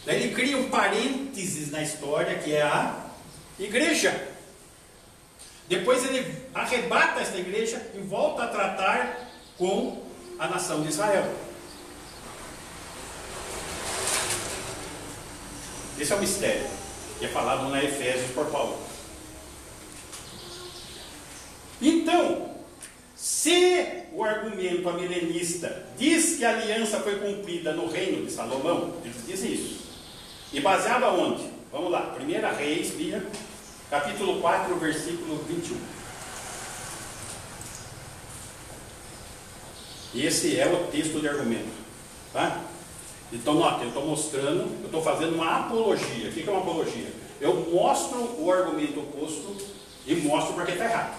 Daí ele cria um parênteses na história que é a igreja. Depois ele arrebata esta igreja e volta a tratar com a nação de Israel. Esse é o mistério que é falado na Efésios por Paulo. Então, se o argumento amilenista diz que a aliança foi cumprida no reino de Salomão, eles dizem isso. E baseado aonde? Vamos lá, 1 Reis, Bíblia, capítulo 4, versículo 21. Esse é o texto de argumento. Tá? Então, nota, eu estou mostrando, eu estou fazendo uma apologia. O que é uma apologia? Eu mostro o argumento oposto e mostro para quem está errado.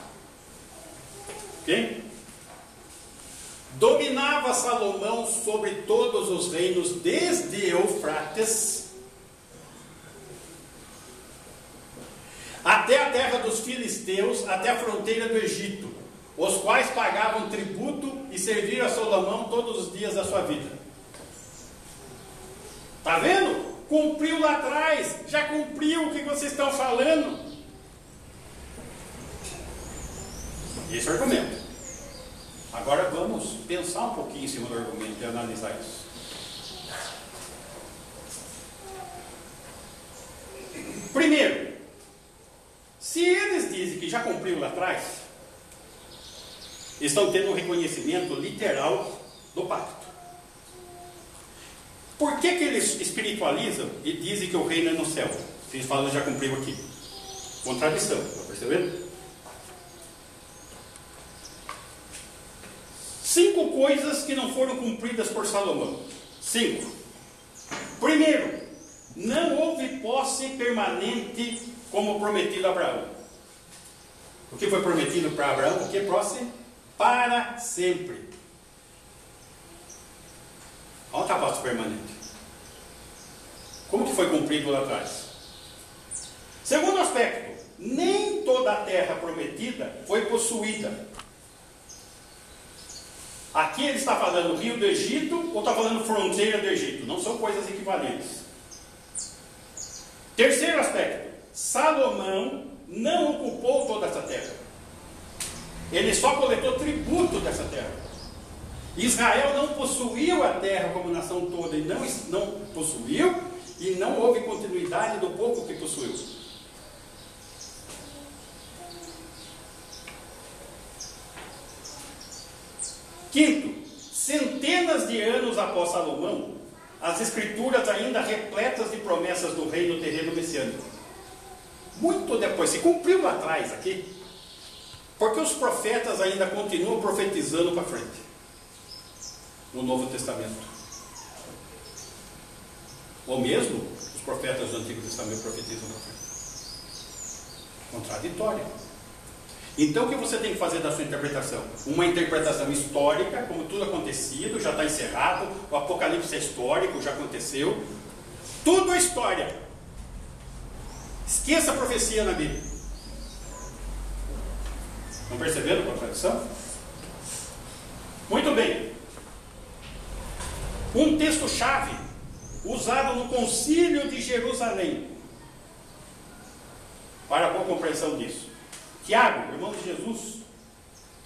Ok? Dominava Salomão sobre todos os reinos desde Eufrates filisteus até a fronteira do Egito, os quais pagavam tributo e serviram a Salomão todos os dias da sua vida. Está vendo? Cumpriu lá atrás, já cumpriu o que vocês estão falando. Esse é o argumento. Agora vamos pensar um pouquinho em cima do argumento e analisar isso. Primeiro, se eles dizem que já cumpriu lá atrás, estão tendo um reconhecimento literal do pacto. Por que eles espiritualizam e dizem que o reino é no céu? Eles falam já cumpriu aqui. Contradição, está percebendo? 5 coisas que não foram cumpridas por Salomão. 5. Primeiro, não houve posse permanente como prometido a Abraão. O que foi prometido para Abraão? O que é posse? Para sempre. Onde está a posse permanente? Como que foi cumprido lá atrás? Segundo aspecto, nem toda a terra prometida foi possuída. Aqui ele está falando rio do Egito ou está falando fronteira do Egito? Não são coisas equivalentes. Terceiro aspecto, Salomão não ocupou toda essa terra. Ele só coletou tributo dessa terra. Israel não possuiu a terra como nação toda, e não possuiu, e não houve continuidade do pouco que possuiu. Quinto, centenas de anos após Salomão, as escrituras ainda repletas de promessas do reino terreno messiânico. Muito depois, se cumpriu lá atrás aqui, porque os profetas ainda continuam profetizando para frente, no Novo Testamento. Ou mesmo, os profetas do Antigo Testamento profetizam para frente. Contraditório. Então o que você tem que fazer da sua interpretação? Uma interpretação histórica, como tudo acontecido, já está encerrado, o Apocalipse é histórico, já aconteceu. Tudo é história. Esqueça a profecia na Bíblia. Estão percebendo a contradição? Muito bem. Um texto-chave usado no Concílio de Jerusalém para a boa compreensão disso. Tiago, irmão de Jesus,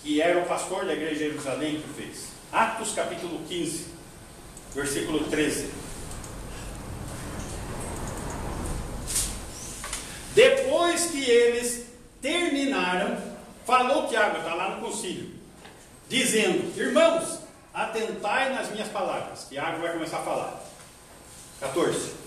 que era o pastor da igreja de Jerusalém, que fez. Atos capítulo 15, versículo 13. Depois que eles terminaram, falou Tiago, está lá no concílio, dizendo: irmãos, atentai nas minhas palavras. Tiago vai começar a falar. 14.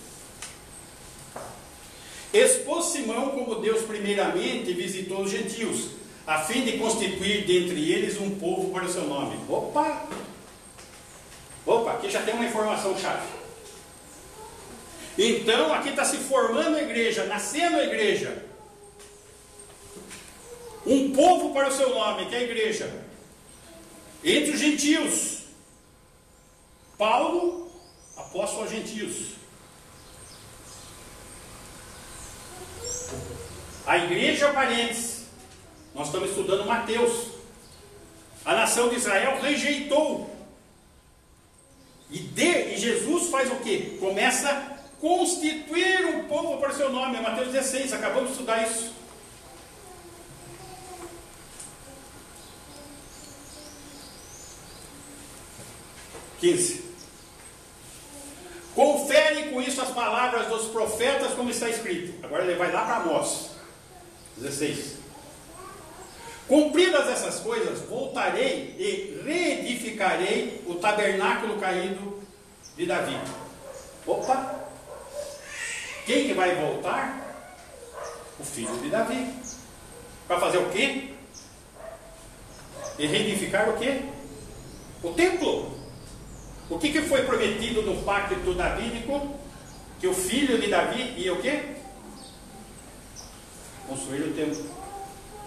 Expôs Simão como Deus primeiramente visitou os gentios, a fim de constituir dentre eles um povo para o seu nome. Opa, aqui já tem uma informação chave. Então, aqui está se formando a igreja, nascendo a igreja. Um povo para o seu nome, que é a igreja. Entre os gentios. Paulo, apóstolo aos gentios. A igreja parentes. Nós estamos estudando Mateus. A nação de Israel rejeitou. E Jesus faz o quê? Começa a constituir um povo para o seu nome. É Mateus 16, acabamos de estudar isso. (15) Confere com isso as palavras dos profetas, como está escrito. Agora ele vai lá para Amós 16. Cumpridas essas coisas, voltarei e reedificarei o tabernáculo caído de Davi. Opa! Quem que vai voltar? O filho de Davi. Para fazer o quê? E reedificar o quê? O templo. O que foi prometido no pacto davídico? Que o filho de Davi ia o quê? Construir o templo.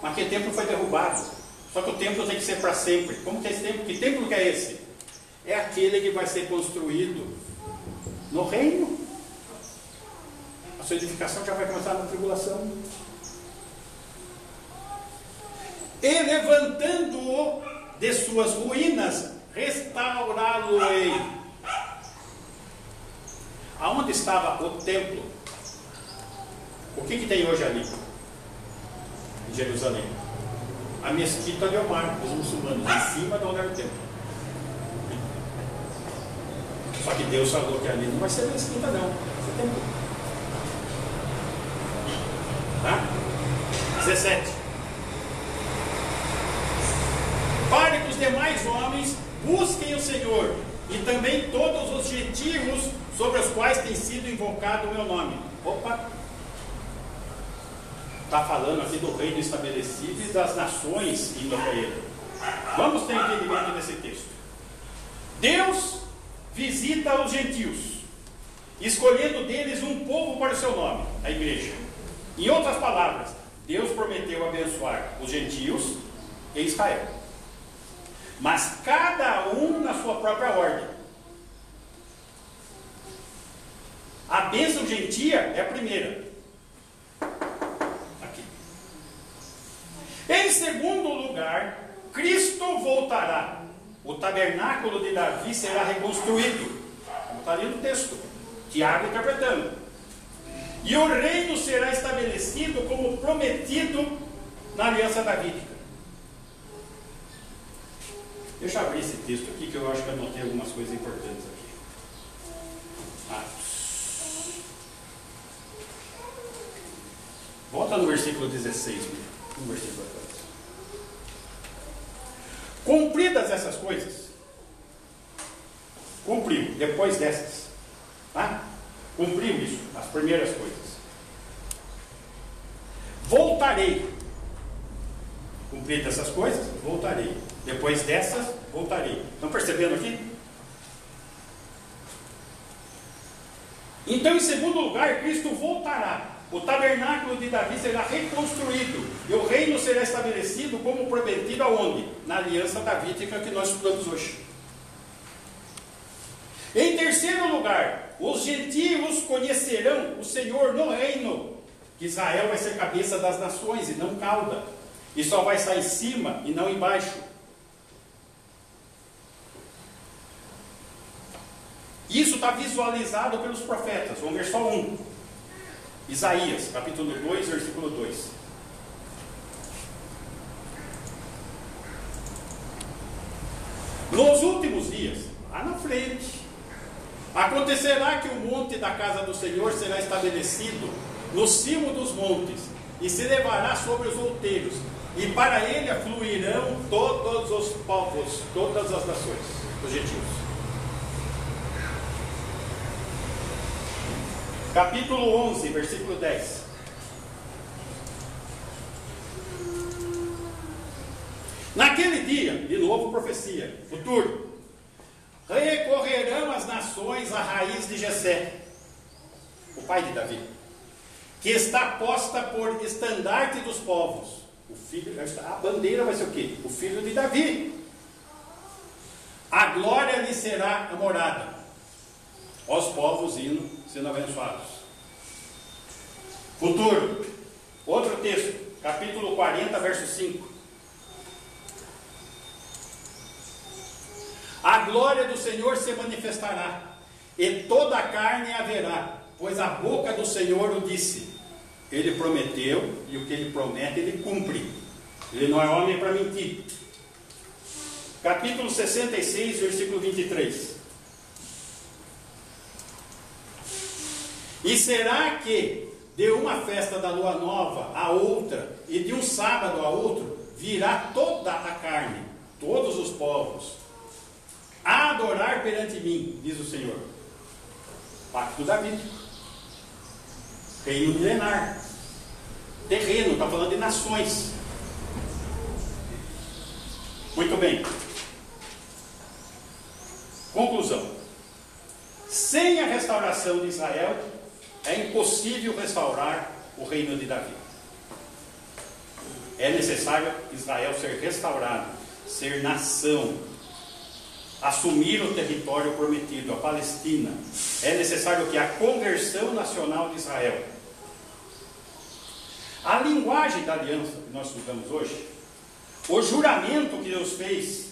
Mas que templo foi derrubado? Só que o templo tem que ser para sempre. Como que é esse templo? Que templo que é esse? É aquele que vai ser construído no reino. A sua edificação já vai começar na tribulação. e levantando-o de suas ruínas, restaurá-lo-ei. Aonde estava o templo? O que tem hoje ali, em Jerusalém? A mesquita de Omar, dos muçulmanos, em cima do lugar do templo. Só que Deus falou que ali não vai ser mesquita, não. Vai ser templo. Tá? 17. Para que os demais homens busquem o Senhor, e também todos os gentios sobre os quais tem sido invocado o meu nome. Opa! Está falando aqui do reino estabelecido e das nações indo para ele. Vamos ter entendimento nesse texto. Deus visita os gentios, escolhendo deles um povo para o seu nome, a igreja. Em outras palavras, Deus prometeu abençoar os gentios e Israel, mas cada um na sua própria ordem. A bênção gentia é a primeira. Aqui. Em segundo lugar, Cristo voltará. O tabernáculo de Davi será reconstruído. Como está ali no texto. Tiago interpretando. E o reino será estabelecido como prometido na aliança davídica. Deixa eu abrir esse texto aqui, que eu acho que eu anotei algumas coisas importantes aqui. Volta no versículo 16, no versículo 14. Cumpridas essas coisas, cumpriu, depois dessas, tá? Cumpriu isso, as primeiras coisas. Voltarei. Cumpridas essas coisas, voltarei. Depois dessas, voltarei. Estão percebendo aqui? Então, em segundo lugar, Cristo voltará. O tabernáculo de Davi será reconstruído e o reino será estabelecido como prometido aonde? Na aliança davídica que nós estudamos hoje. Em terceiro lugar, os gentios conhecerão o Senhor no reino, que Israel vai ser cabeça das nações e não cauda, e só vai estar em cima e não embaixo. Isso está visualizado pelos profetas. Vamos ver só um. Isaías, capítulo 2, versículo 2. Nos últimos dias, lá na frente, acontecerá que o monte da casa do Senhor será estabelecido no cimo dos montes, e se levará sobre os outeiros, e para ele afluirão todos os povos, todas as nações, os gentios. Capítulo 11, versículo 10. Naquele dia, de novo profecia, futuro, recorrerão as nações à raiz de Jessé, o pai de Davi, que está posta por estandarte dos povos. O filho, a bandeira vai ser o quê? O filho de Davi. A glória lhe será a morada. Os povos indo sendo abençoados. Futuro. Outro texto, capítulo 40, verso 5. A glória do Senhor se manifestará, e toda a carne haverá, pois a boca do Senhor o disse. Ele prometeu, e o que ele promete, ele cumpre. Ele não é homem para mentir. Capítulo 66, versículo 23. E será que de uma festa da lua nova a outra, e de um sábado a outro, virá toda a carne, todos os povos, a adorar perante mim, diz o Senhor. Pacto davídico, reino milenar, terreno, está falando de nações. Muito bem. Conclusão. Sem a restauração de Israel, é impossível restaurar o reino de Davi. É necessário Israel ser restaurado, ser nação, assumir o território prometido, a Palestina. É necessário que a conversão nacional de Israel. A linguagem da aliança que nós estudamos hoje o juramento que Deus fez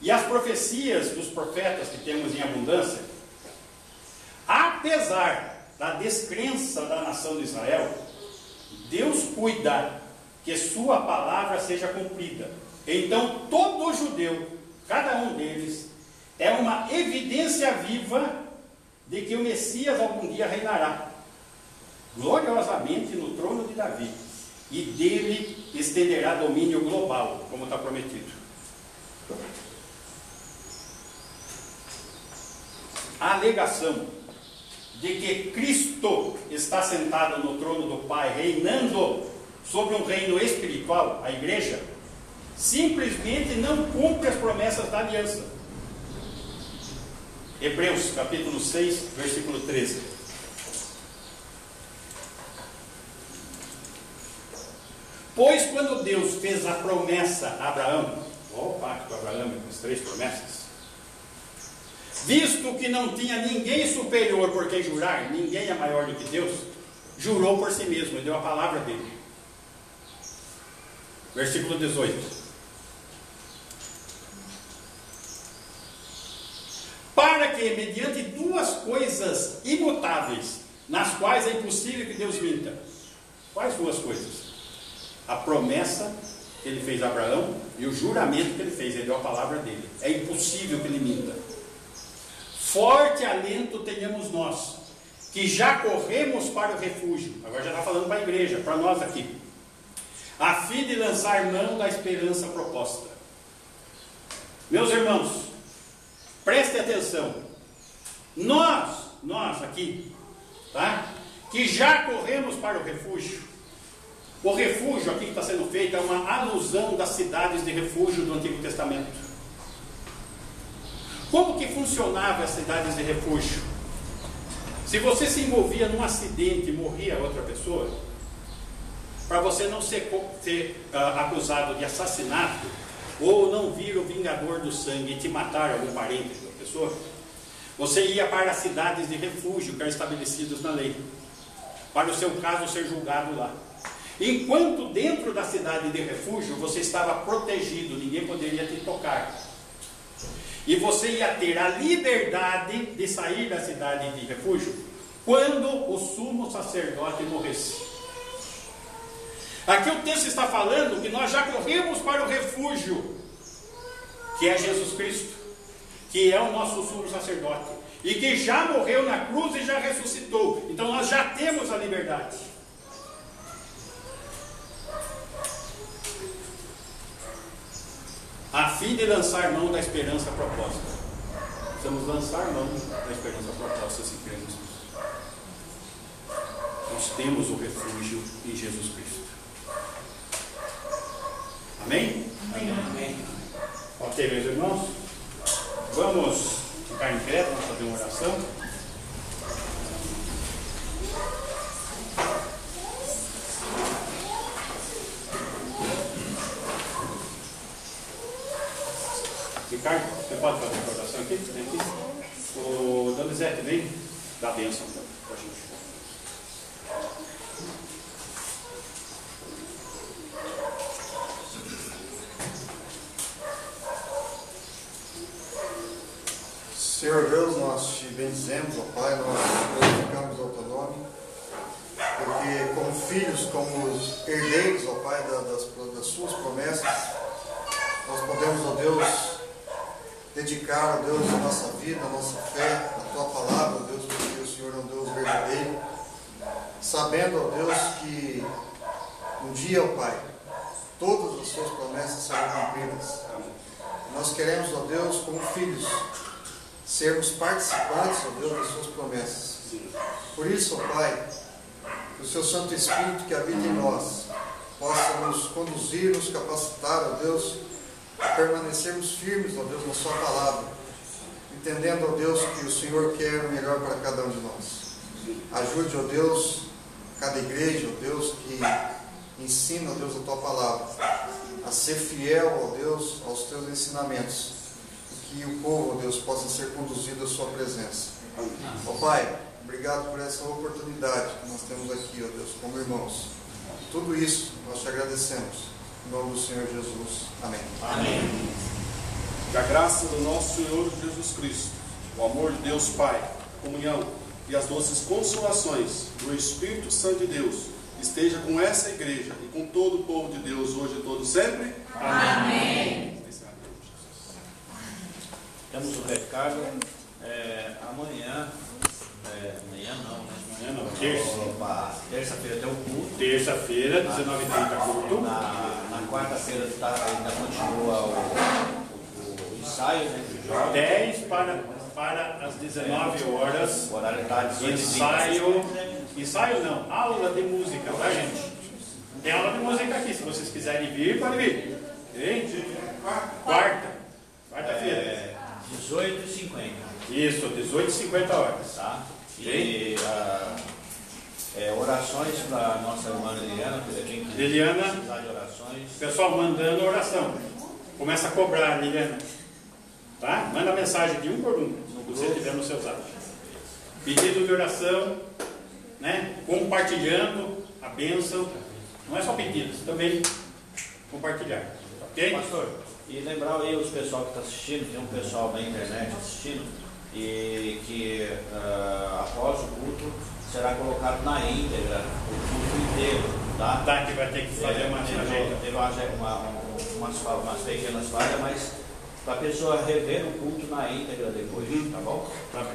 e as profecias dos profetas que temos em abundância, apesar da descrença da nação de Israel, Deus cuida que sua palavra seja cumprida. Então todo judeu, cada um deles, é uma evidência viva de que o Messias algum dia reinará gloriosamente no trono de Davi, e dele estenderá domínio global, como está prometido. A alegação de que Cristo está sentado no trono do Pai, reinando sobre um reino espiritual, a igreja, simplesmente não cumpre as promessas da aliança. Hebreus capítulo 6, versículo 13. Pois quando Deus fez a promessa a Abraão, o pacto abraâmico, as 3 promessas, visto que não tinha ninguém superior por quem jurar, ninguém é maior do que Deus, jurou por si mesmo e deu a palavra dele. Versículo 18. Para que, mediante 2 coisas imutáveis, nas quais é impossível que Deus minta. Quais 2 coisas? A promessa que ele fez a Abraão e o juramento que ele fez, ele deu a palavra dele. É impossível que ele minta. Forte alento tenhamos nós, que já corremos para o refúgio. Agora já está falando para a igreja, para nós aqui, a fim de lançar mão da esperança proposta. Meus irmãos, prestem atenção. Nós aqui, tá? Que já corremos para o refúgio. O refúgio aqui que está sendo feito é uma alusão das cidades de refúgio do Antigo Testamento. Como que funcionava as cidades de refúgio? Se você se envolvia num acidente e morria outra pessoa, para você não ser acusado de assassinato, ou não vir o vingador do sangue e te matar algum parente da pessoa, você ia para as cidades de refúgio que eram estabelecidas na lei, para o seu caso ser julgado lá. Enquanto dentro da cidade de refúgio você estava protegido, ninguém poderia te tocar. E você ia ter a liberdade de sair da cidade de refúgio quando o sumo sacerdote morresse. Aqui o texto está falando que nós já corremos para o refúgio, que é Jesus Cristo, que é o nosso sumo sacerdote, e que já morreu na cruz e já ressuscitou. Então nós já temos a liberdade. A fim de lançar mão da esperança proposta. Precisamos lançar mão da esperança proposta se cremos nisso. Nós temos o refúgio em Jesus Cristo. Amém? Amém. Amém. Ok, meus irmãos? Vamos ficar em pé, vamos fazer uma oração. Ricardo, você pode fazer a oração aqui? Vem aqui. O Donizete, vem dar a bênção para a gente. Senhor Deus, nós te bendizemos, ó Pai, nós glorificamos ao teu nome, porque como filhos, como herdeiros, ó Pai, das suas promessas, nós podemos, ó Deus, dedicar, ó Deus, a nossa vida, a nossa fé, a tua palavra, ó Deus, porque o Senhor é um Deus verdadeiro, sabendo, ó Deus, que um dia, ó Pai, todas as suas promessas serão cumpridas. Nós queremos, ó Deus, como filhos, sermos participantes, ó Deus, das suas promessas. Por isso, ó Pai, que o seu Santo Espírito que habita em nós possa nos conduzir, nos capacitar, ó Deus, a permanecermos firmes, ó Deus, na sua palavra, entendendo, ó Deus, que o Senhor quer o melhor para cada um de nós. Ajude, ó Deus, cada igreja, ó Deus, que ensina, ó Deus, a tua palavra, a ser fiel, ó Deus, aos teus ensinamentos, e que o povo, ó Deus, possa ser conduzido à sua presença. Ó Pai, obrigado por essa oportunidade que nós temos aqui, ó Deus, como irmãos. Tudo isso nós te agradecemos. Em nome do Senhor Jesus. Amém. Amém. Que a graça do nosso Senhor Jesus Cristo, o amor de Deus Pai, a comunhão e as doces consolações do Espírito Santo de Deus esteja com essa igreja e com todo o povo de Deus hoje e todo sempre. Amém. Temos o recado. Amanhã não, né? Amanhã não, terça. Opa, terça-feira tem o culto. Terça-feira, 19h30, culto. Na quarta-feira ainda continua o ensaio, né, de jovens. 10 para as 19 horas. O horário está 18h30. Ensaio não, aula de música, tá, gente? Tem aula de música aqui, se vocês quiserem vir, pode vir. Ok? Quarta-feira. 18h50. Isso, 18h50 horas. Tá? E orações para a nossa irmã Liliana, quem quiser Liliana. precisar de orações. Pessoal, mandando oração. Começa a cobrar, Liliana. Tá? Manda mensagem de um por um, se você tiver no seu zap. Pedido de oração, né? Compartilhando a bênção. Não é só pedidos, também compartilhar. Ok? Pastor, e lembrar aí os pessoal que está assistindo, tem um pessoal da internet assistindo, e que após o culto será colocado na íntegra o culto inteiro, tá? Tá, que vai ter que fazer uma Teve umas pequenas falhas, mas para a pessoa rever o culto na íntegra depois, tá bom? Tá bem.